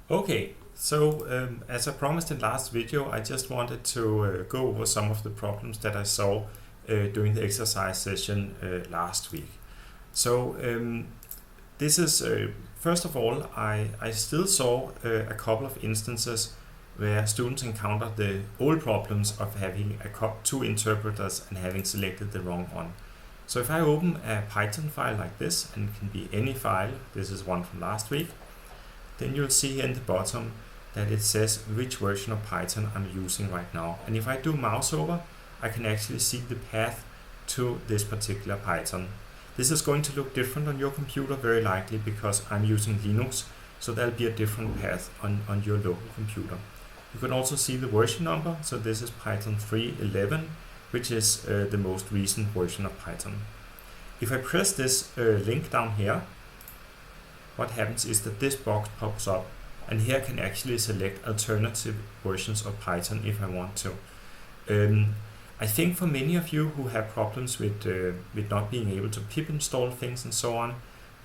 Okay, so as I promised in last video, I just wanted to go over some of the problems that I saw during the exercise session last week. So this is, first of all, I still saw a couple of instances where students encountered the old problems of having two interpreters and having selected the wrong one. So if I open a Python file like this, and it can be any file, this is one from last week, then you'll see here in the bottom that it says which version of Python I'm using right now. And if I do mouse over, I can actually see the path to this particular Python. This is going to look different on your computer, very likely, because I'm using Linux, so there'll be a different path on your local computer. You can also see the version number, so this is Python 3.11, which is the most recent version of Python. If I press this link down here, what happens is that this box pops up, and here I can actually select alternative versions of Python if I want to. I think for many of you who have problems with not being able to pip install things and so on,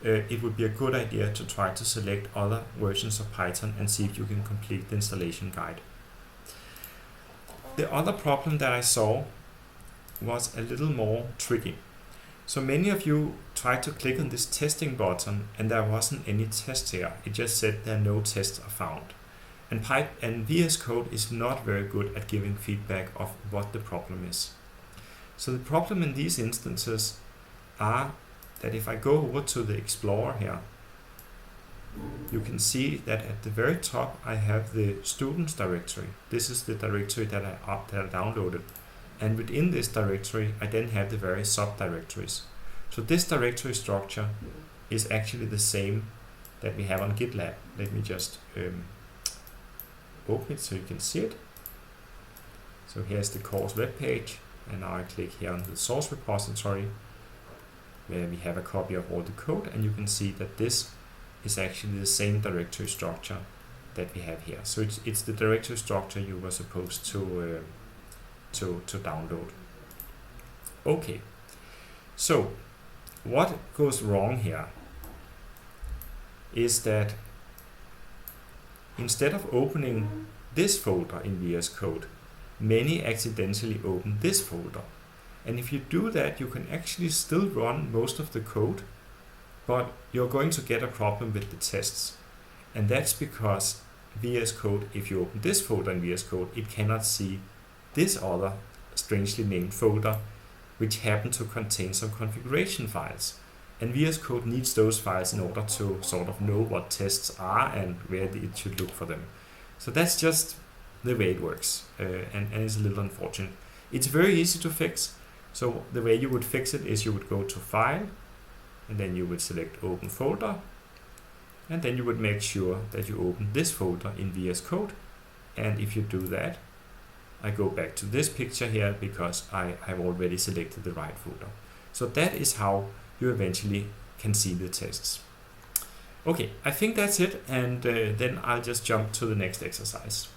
it would be a good idea to try to select other versions of Python and see if you can complete the installation guide. The other problem that I saw was a little more tricky. So many of you tried to click on this testing button and there wasn't any test here. It just said there are no tests are found. And VS Code is not very good at giving feedback of what the problem is. So the problem in these instances are that if I go over to the Explorer here, you can see that at the very top I have the students directory. This is the directory that I downloaded. And within this directory, I then have the various subdirectories. So this directory structure is actually the same that we have on GitLab. Let me just open it so you can see it. So here's the course web page, and now I click here on the source repository, where we have a copy of all the code, and you can see that this is actually the same directory structure that we have here. So it's the directory structure you were supposed to download. Okay, so what goes wrong here is that instead of opening this folder in VS Code, many accidentally open this folder. And if you do that, you can actually still run most of the code, but you're going to get a problem with the tests. And that's because VS Code, if you open this folder in VS Code, it cannot see this other strangely named folder, which happen to contain some configuration files. And VS Code needs those files in order to sort of know what tests are and where it should look for them. So that's just the way it works, and it's a little unfortunate. It's very easy to fix. So the way you would fix it is you would go to File, and then you would select Open Folder, and then you would make sure that you open this folder in VS Code. And if you do that, I go back to this picture here because I have already selected the right folder. So that is how you eventually can see the tests. Okay, I think that's it, and then I'll just jump to the next exercise.